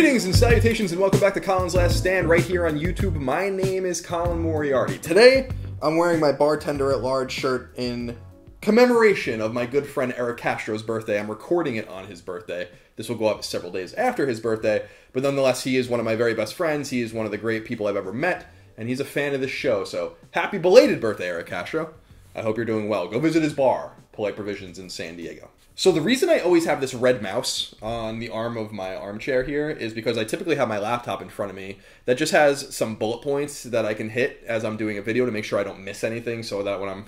Greetings and salutations and welcome back to Colin's Last Stand right here on YouTube. My name is Colin Moriarty. Today, I'm wearing my Bartender at Large shirt in commemoration of my good friend Eric Castro's birthday. I'm recording it on his birthday. This will go up several days after his birthday, but nonetheless, he is one of my very best friends. He is one of the great people I've ever met, and he's a fan of this show. So, happy belated birthday, Eric Castro. I hope you're doing well. Go visit his bar, Polite Provisions in San Diego. So the reason I always have this red mouse on the arm of my armchair here is because I typically have my laptop in front of me that just has some bullet points that I can hit as I'm doing a video to make sure I don't miss anything, so that when I'm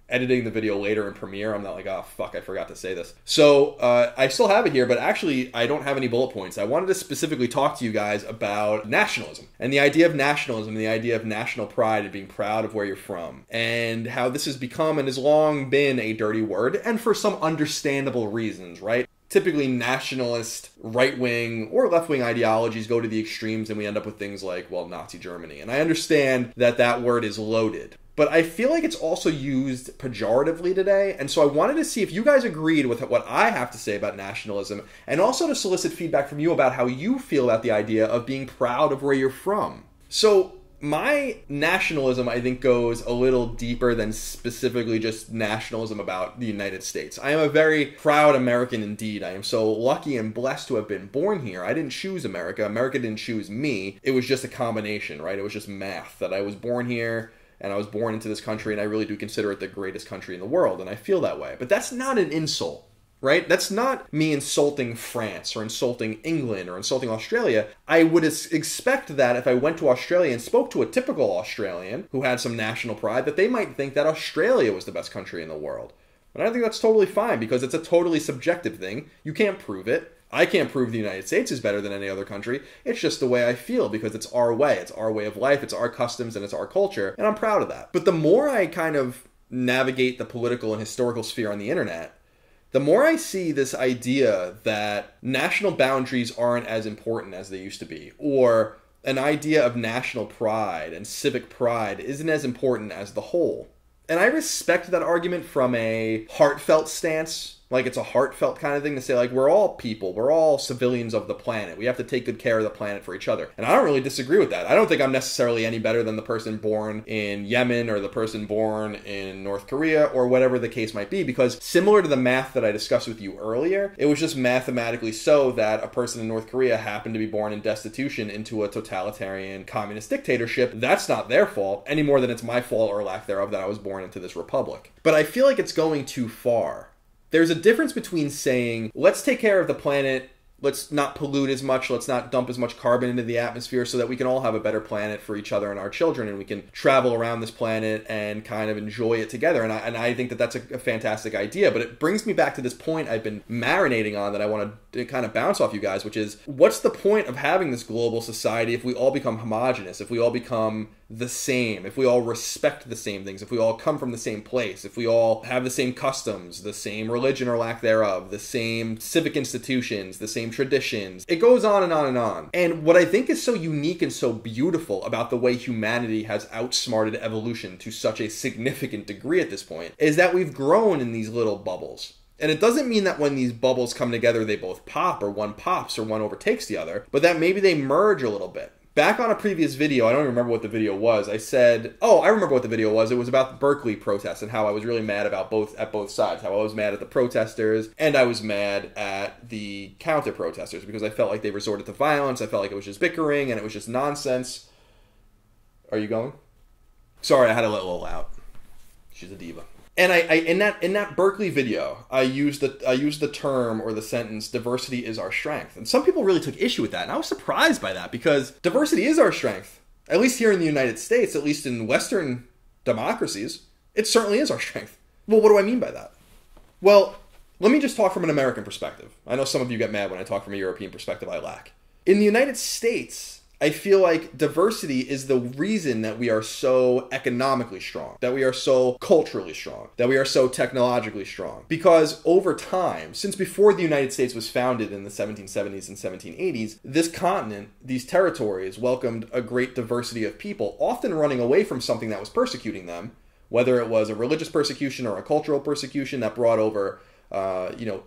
editing the video later in Premiere, I'm not like, oh fuck, I forgot to say this. So I still have it here, but actually I don't have any bullet points. I wanted to specifically talk to you guys about nationalism and the idea of nationalism, the idea of national pride and being proud of where you're from, and how this has become and has long been a dirty word, and for some understandable reasons, right? Typically nationalist right-wing or left-wing ideologies go to the extremes and we end up with things like, well, Nazi Germany. And I understand that that word is loaded, but I feel like it's also used pejoratively today, and so I wanted to see if you guys agreed with what I have to say about nationalism, and also to solicit feedback from you about how you feel about the idea of being proud of where you're from. So my nationalism, I think, goes a little deeper than specifically just nationalism about the United States. I am a very proud American indeed. I am so lucky and blessed to have been born here. I didn't choose America. America didn't choose me. It was just a combination, right? It was just math that I was born here, and I was born into this country, and I really do consider it the greatest country in the world, and I feel that way. But that's not an insult, right? That's not me insulting France or insulting England or insulting Australia. I would expect that if I went to Australia and spoke to a typical Australian who had some national pride, that they might think that Australia was the best country in the world. And I think that's totally fine because it's a totally subjective thing. You can't prove it. I can't prove the United States is better than any other country. It's just the way I feel because it's our way. It's our way of life. It's our customs and it's our culture. And I'm proud of that. But the more I kind of navigate the political and historical sphere on the internet, the more I see this idea that national boundaries aren't as important as they used to be, or an idea of national pride and civic pride isn't as important as the whole. And I respect that argument from a heartfelt stance. Like, it's a heartfelt kind of thing to say, like, we're all people. We're all civilians of the planet. We have to take good care of the planet for each other. And I don't really disagree with that. I don't think I'm necessarily any better than the person born in Yemen or the person born in North Korea or whatever the case might be, because similar to the math that I discussed with you earlier, it was just mathematically so that a person in North Korea happened to be born in destitution into a totalitarian communist dictatorship. That's not their fault any more than it's my fault or lack thereof that I was born into this republic. But I feel like it's going too far. There's a difference between saying, let's take care of the planet, let's not pollute as much, let's not dump as much carbon into the atmosphere so that we can all have a better planet for each other and our children, and we can travel around this planet and kind of enjoy it together. And I think that that's a fantastic idea, but it brings me back to this point I've been marinating on that I want to kind of bounce off you guys, which is, what's the point of having this global society if we all become homogenous, if we all become the same, if we all respect the same things, if we all come from the same place, if we all have the same customs, the same religion or lack thereof, the same civic institutions, the same traditions. It goes on and on and on. And what I think is so unique and so beautiful about the way humanity has outsmarted evolution to such a significant degree at this point is that we've grown in these little bubbles. And it doesn't mean that when these bubbles come together they both pop, or one pops or one overtakes the other, but that maybe they merge a little bit. Back on a previous video, I don't remember what the video was, I said, oh, I remember what the video was. It was about the Berkeley protests and how I was really mad about both sides. How I was mad at the protesters and I was mad at the counter-protesters because I felt like they resorted to violence. I felt like it was just bickering and it was just nonsense. Are you going? Sorry, I had to let Lola out. She's a diva. And I in that Berkeley video, I used the term or the sentence, diversity is our strength. And some people really took issue with that. And I was surprised by that because diversity is our strength. At least here in the United States, at least in Western democracies, it certainly is our strength. Well, what do I mean by that? Well, let me just talk from an American perspective. I know some of you get mad when I talk from a European perspective. I lack. In the United States, I feel like diversity is the reason that we are so economically strong, that we are so culturally strong, that we are so technologically strong. Because over time, since before the United States was founded in the 1770s and 1780s, this continent, these territories, welcomed a great diversity of people, often running away from something that was persecuting them, whether it was a religious persecution or a cultural persecution that brought over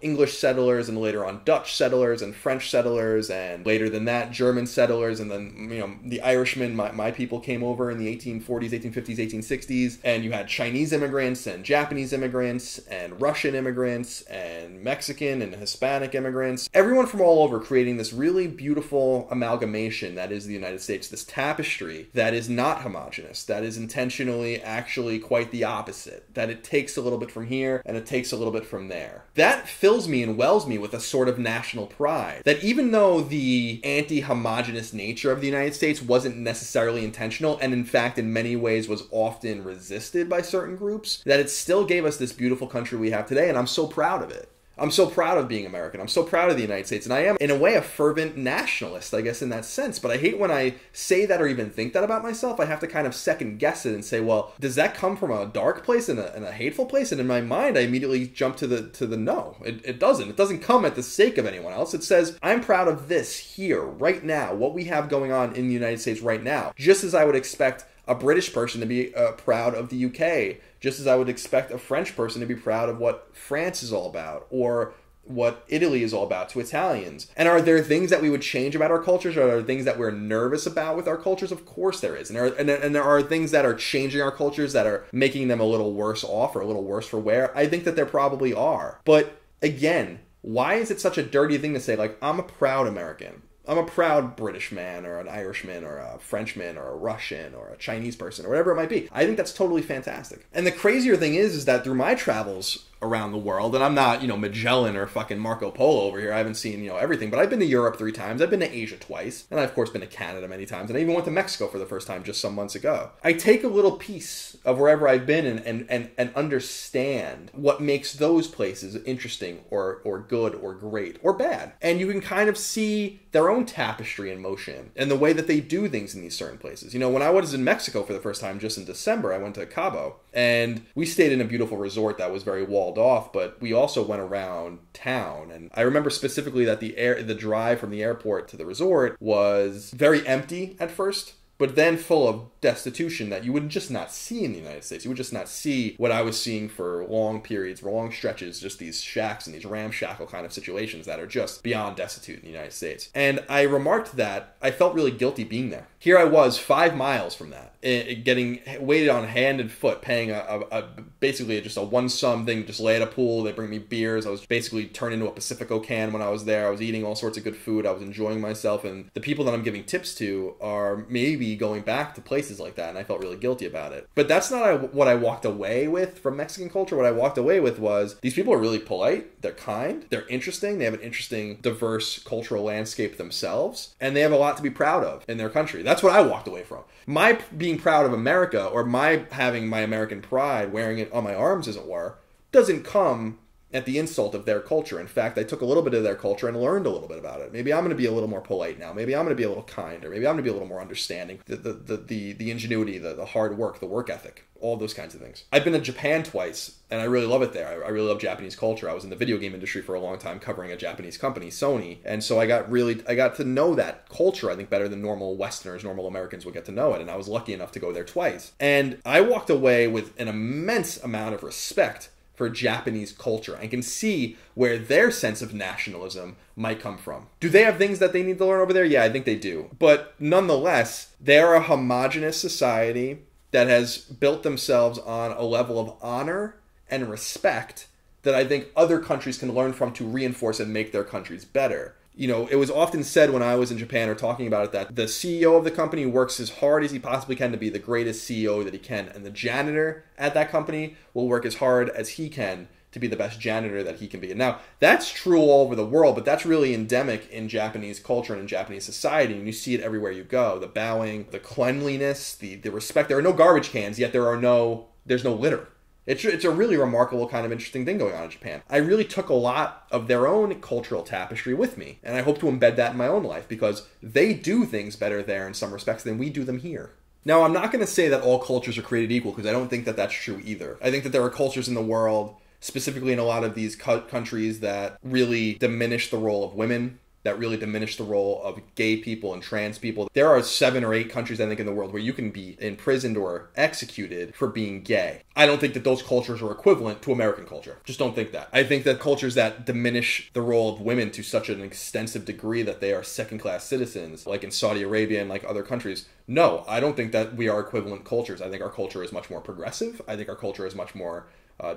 English settlers, and later on Dutch settlers and French settlers, and later than that German settlers, and then the Irishmen, my people, came over in the 1840s, 1850s, 1860s, and you had Chinese immigrants and Japanese immigrants and Russian immigrants and Mexican and Hispanic immigrants, everyone from all over, creating this really beautiful amalgamation that is the United States, this tapestry that is not homogenous, that is intentionally actually quite the opposite, that it takes a little bit from here and it takes a little bit from there. That fills me and wells me with a sort of national pride, that even though the anti-homogenous nature of the United States wasn't necessarily intentional, and in fact in many ways was often resisted by certain groups, that it still gave us this beautiful country we have today, and I'm so proud of it. I'm so proud of being American. I'm so proud of the United States. And I am, in a way, a fervent nationalist, I guess, in that sense. But I hate when I say that or even think that about myself. I have to kind of second guess it and say, well, does that come from a dark place and a hateful place? And in my mind, I immediately jump to the no. It doesn't. It doesn't come at the sake of anyone else. It says, I'm proud of this here, right now, what we have going on in the United States right now. Just as I would expect a British person to be proud of the UK, just as I would expect a French person to be proud of what France is all about, or what Italy is all about to Italians. And are there things that we would change about our cultures? Or are there things that we're nervous about with our cultures? Of course there is. And there are things that are changing our cultures that are making them a little worse off or a little worse for wear. I think that there probably are. But again, why is it such a dirty thing to say, like, I'm a proud American? I'm a proud British man, or an Irishman, or a Frenchman, or a Russian, or a Chinese person, or whatever it might be. I think that's totally fantastic. And the crazier thing is that through my travels around the world, and I'm not, Magellan or fucking Marco Polo over here. I haven't seen, everything, but I've been to Europe 3 times. I've been to Asia twice. And I've, of course, been to Canada many times. And I even went to Mexico for the first time just some months ago. I take a little piece of wherever I've been and understand what makes those places interesting or good or great or bad. And you can kind of see their own tapestry in motion and the way that they do things in these certain places. When I was in Mexico for the first time just in December, I went to Cabo, and we stayed in a beautiful resort that was very walled off, but we also went around town. And I remember specifically that the drive from the airport to the resort was very empty at first, but then full of destitution that you would just not see in the United States. You would just not see what I was seeing for long periods, for long stretches, just these shacks and these ramshackle kind of situations that are just beyond destitute in the United States. And I remarked that I felt really guilty being there. Here I was 5 miles from that, getting waited on hand and foot, paying basically just a one-sum thing, just lay at a pool, they bring me beers. I was basically turned into a Pacifico can when I was there. I was eating all sorts of good food. I was enjoying myself, and the people that I'm giving tips to are maybe going back to places like that, and I felt really guilty about it. But that's not what I walked away with from Mexican culture. What I walked away with was, these people are really polite, they're kind, they're interesting, they have an interesting, diverse cultural landscape themselves, and they have a lot to be proud of in their country. That's what I walked away from. My being proud of America, or my having my American pride, wearing it on my arms as it were, doesn't come at the insult of their culture. In fact, I took a little bit of their culture and learned a little bit about it. Maybe I'm going to be a little more polite now. Maybe I'm going to be a little kinder. Maybe I'm going to be a little more understanding. The ingenuity, the hard work, the work ethic, all those kinds of things. I've been to Japan twice, and I really love it there. I really love Japanese culture. I was in the video game industry for a long time, covering a Japanese company, Sony, and so I got to know that culture, I think, better than normal Westerners, normal Americans would get to know it, and I was lucky enough to go there twice. And I walked away with an immense amount of respect for Japanese culture. I can see where their sense of nationalism might come from. Do they have things that they need to learn over there? Yeah, I think they do. But nonetheless, they're a homogenous society that has built themselves on a level of honor and respect that I think other countries can learn from to reinforce and make their countries better. It was often said when I was in Japan or talking about it that the CEO of the company works as hard as he possibly can to be the greatest CEO that he can. And the janitor at that company will work as hard as he can to be the best janitor that he can be. And now, that's true all over the world, but that's really endemic in Japanese culture and in Japanese society. And you see it everywhere you go. The bowing, the cleanliness, the respect. There are no garbage cans, yet there's no litter. It's a really remarkable kind of interesting thing going on in Japan. I really took a lot of their own cultural tapestry with me, and I hope to embed that in my own life, because they do things better there in some respects than we do them here. Now, I'm not going to say that all cultures are created equal, because I don't think that that's true either. I think that there are cultures in the world, specifically in a lot of these countries, that really diminish the role of women, that really diminish the role of gay people and trans people. There are 7 or 8 countries, I think, in the world where you can be imprisoned or executed for being gay. I don't think that those cultures are equivalent to American culture. Just don't think that. I think that cultures that diminish the role of women to such an extensive degree that they are second-class citizens, like in Saudi Arabia and like other countries, no, I don't think that we are equivalent cultures. I think our culture is much more progressive. I think our culture is much more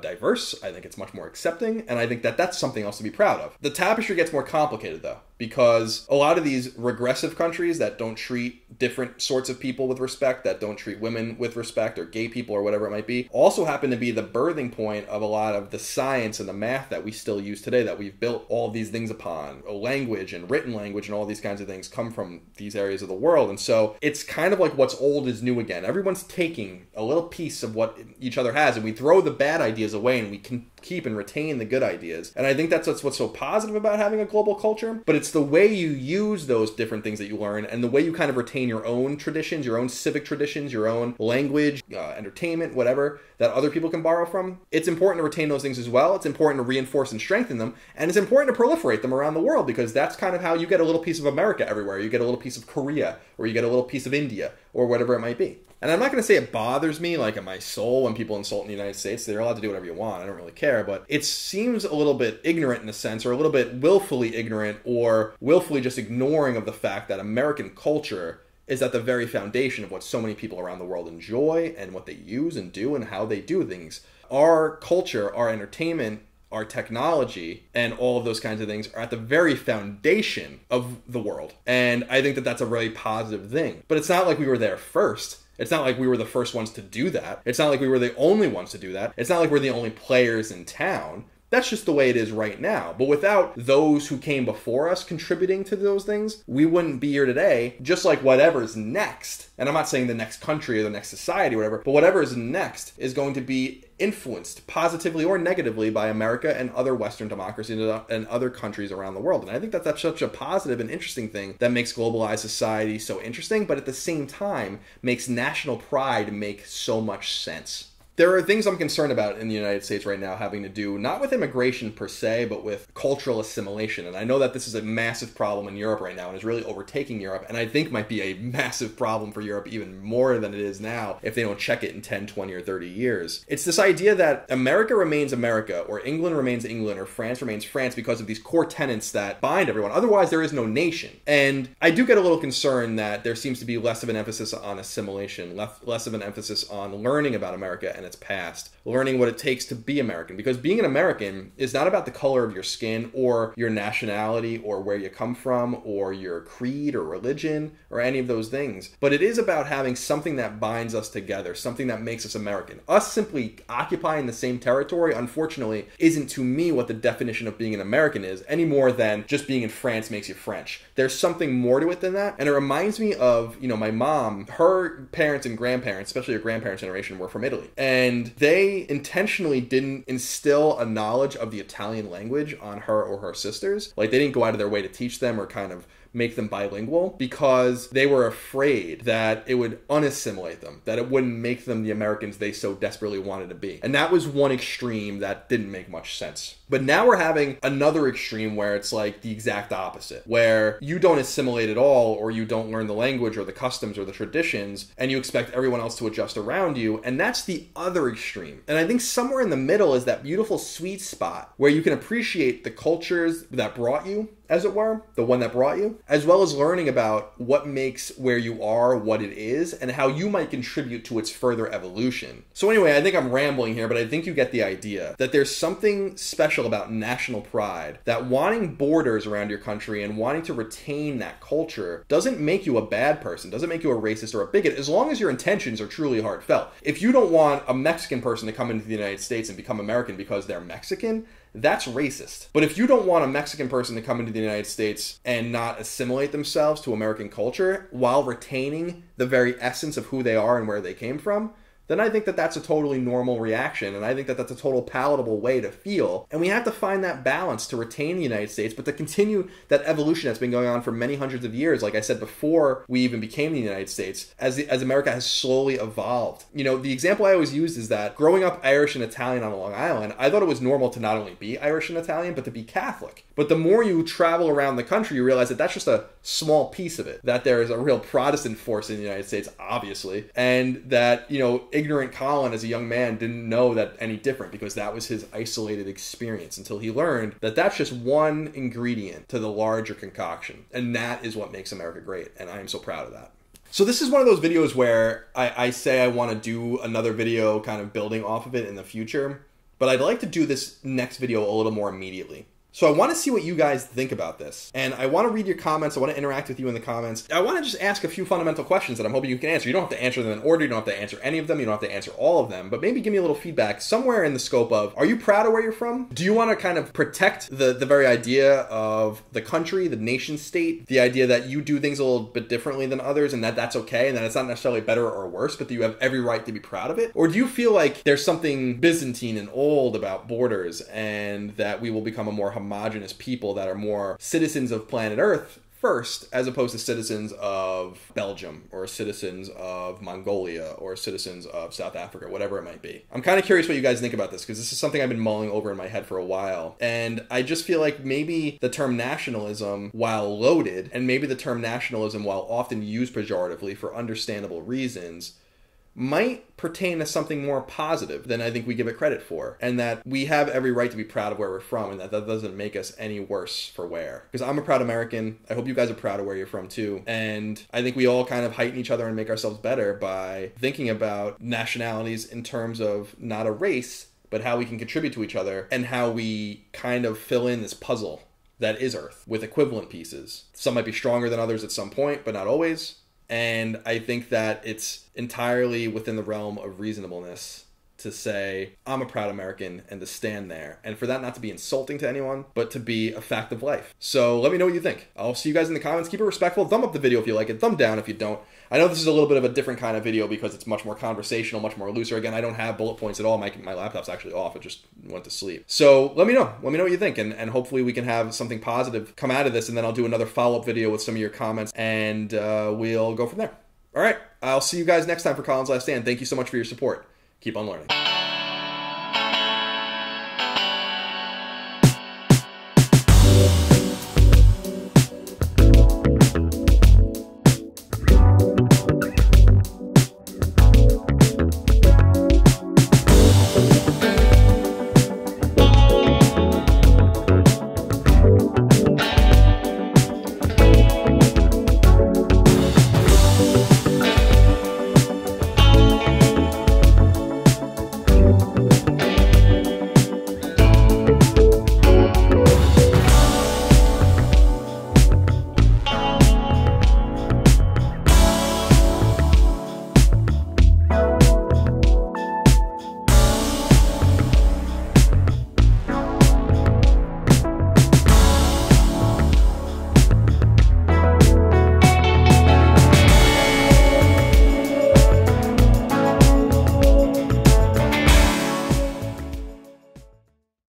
diverse. I think it's much more accepting, and I think that that's something else to be proud of. The tapestry gets more complicated, though, because a lot of these regressive countries that don't treat different sorts of people with respect, that don't treat women with respect, or gay people, or whatever it might be, also happen to be the birthing point of a lot of the science and the math that we still use today, that we've built all of these things upon. Language and written language and all these kinds of things come from these areas of the world, and so it's kind of like what's old is new again. Everyone's taking a little piece of what each other has, and we throw the bad ideas away and we can keep and retain the good ideas. And I think that's what's so positive about having a global culture, but it's the way you use those different things that you learn and the way you kind of retain your own traditions, your own civic traditions, your own language, entertainment, whatever, that other people can borrow from. It's important to retain those things as well. It's important to reinforce and strengthen them, and it's important to proliferate them around the world, because that's kind of how you get a little piece of America everywhere. You get a little piece of Korea, or you get a little piece of India, or whatever it might be. And I'm not going to say it bothers me, like in my soul, when people insult in the United States. They're allowed to do whatever you want. I don't really care. But it seems a little bit ignorant in a sense, or a little bit willfully ignorant, or willfully just ignoring of the fact that American culture is at the very foundation of what so many people around the world enjoy and what they use and do and how they do things. Our culture, our entertainment, our technology, and all of those kinds of things are at the very foundation of the world. And I think that that's a really positive thing. But it's not like we were there first. It's not like we were the first ones to do that. It's not like we were the only ones to do that. It's not like we're the only players in town. That's just the way it is right now. But without those who came before us contributing to those things, we wouldn't be here today. Just like whatever's next, and I'm not saying the next country or the next society or whatever, but whatever is next is going to be influenced positively or negatively by America and other Western democracies and other countries around the world. And I think that that's such a positive and interesting thing that makes globalized society so interesting, but at the same time makes national pride make so much sense. There are things I'm concerned about in the United States right now having to do not with immigration per se, but with cultural assimilation. And I know that this is a massive problem in Europe right now and is really overtaking Europe, and I think might be a massive problem for Europe even more than it is now if they don't check it in 10, 20, or 30 years. It's this idea that America remains America, or England remains England, or France remains France because of these core tenets that bind everyone. Otherwise, there is no nation. And I do get a little concerned that there seems to be less of an emphasis on assimilation, less of an emphasis on learning about America and its past, learning what it takes to be American, because being an American is not about the color of your skin or your nationality or where you come from or your creed or religion or any of those things, but it is about having something that binds us together, something that makes us American. Us simply occupying the same territory, unfortunately, isn't to me what the definition of being an American is, any more than just being in France makes you French. There's something more to it than that, and it reminds me of, my mom, her parents and grandparents, especially her grandparents' generation, were from Italy. And they intentionally didn't instill a knowledge of the Italian language on her or her sisters. Like, they didn't go out of their way to teach them or kind of make them bilingual because they were afraid that it would unassimilate them, that it wouldn't make them the Americans they so desperately wanted to be. And that was one extreme that didn't make much sense. But now we're having another extreme where it's like the exact opposite, where you don't assimilate at all, or you don't learn the language or the customs or the traditions, and you expect everyone else to adjust around you. And that's the other extreme. And I think somewhere in the middle is that beautiful sweet spot where you can appreciate the cultures that brought you, as it were, the one that brought you, as well as learning about what makes where you are what it is and how you might contribute to its further evolution. So anyway, I think I'm rambling here, but I think you get the idea that there's something special about national pride, that wanting borders around your country and wanting to retain that culture doesn't make you a bad person, doesn't make you a racist or a bigot, as long as your intentions are truly heartfelt. If you don't want a Mexican person to come into the United States and become American because they're Mexican, that's racist. But if you don't want a Mexican person to come into the United States and not assimilate themselves to American culture while retaining the very essence of who they are and where they came from, then I think that that's a totally normal reaction, and I think that that's a total palatable way to feel. And we have to find that balance to retain the United States, but to continue that evolution that's been going on for many hundreds of years, like I said before we even became the United States, as America has slowly evolved. You know, the example I always used is that growing up Irish and Italian on Long Island, I thought it was normal to not only be Irish and Italian, but to be Catholic. But the more you travel around the country, you realize that that's just a small piece of it, that there is a real Protestant force in the United States, obviously, and that, you know, ignorant Colin as a young man didn't know that any different because that was his isolated experience until he learned that that's just one ingredient to the larger concoction. And that is what makes America great. And I am so proud of that. So this is one of those videos where I say I want to do another video kind of building off of it in the future, but I'd like to do this next video a little more immediately. So I want to see what you guys think about this. And I want to read your comments. I want to interact with you in the comments. I want to just ask a few fundamental questions that I'm hoping you can answer. You don't have to answer them in order. You don't have to answer any of them. You don't have to answer all of them. But maybe give me a little feedback somewhere in the scope of, are you proud of where you're from? Do you want to kind of protect the very idea of the country, the nation state, the idea that you do things a little bit differently than others and that that's okay and that it's not necessarily better or worse, but that you have every right to be proud of it? Or do you feel like there's something Byzantine and old about borders and that we will become a more homogenous people that are more citizens of planet Earth first, as opposed to citizens of Belgium or citizens of Mongolia or citizens of South Africa, whatever it might be? I'm kind of curious what you guys think about this because this is something I've been mulling over in my head for a while. And I just feel like maybe the term nationalism, while loaded, and maybe the term nationalism, while often used pejoratively for understandable reasons, might pertain to something more positive than I think we give it credit for, and that we have every right to be proud of where we're from, and that doesn't make us any worse for where. Because I'm a proud American. I hope you guys are proud of where you're from too, and I think we all kind of heighten each other and make ourselves better by thinking about nationalities in terms of not a race, but how we can contribute to each other and how we kind of fill in this puzzle that is Earth with equivalent pieces. Some might be stronger than others at some point, but not always. And I think that it's entirely within the realm of reasonableness to say, I'm a proud American, and to stand there. And for that not to be insulting to anyone, but to be a fact of life. So let me know what you think. I'll see you guys in the comments. Keep it respectful. Thumb up the video if you like it. Thumb down if you don't. I know this is a little bit of a different kind of video because it's much more conversational, much more looser. Again, I don't have bullet points at all. My laptop's actually off. It just went to sleep. So let me know. Let me know what you think. And hopefully we can have something positive come out of this. And then I'll do another follow-up video with some of your comments. And we'll go from there. All right. I'll see you guys next time for Colin's Last Stand. Thank you so much for your support. Keep on learning.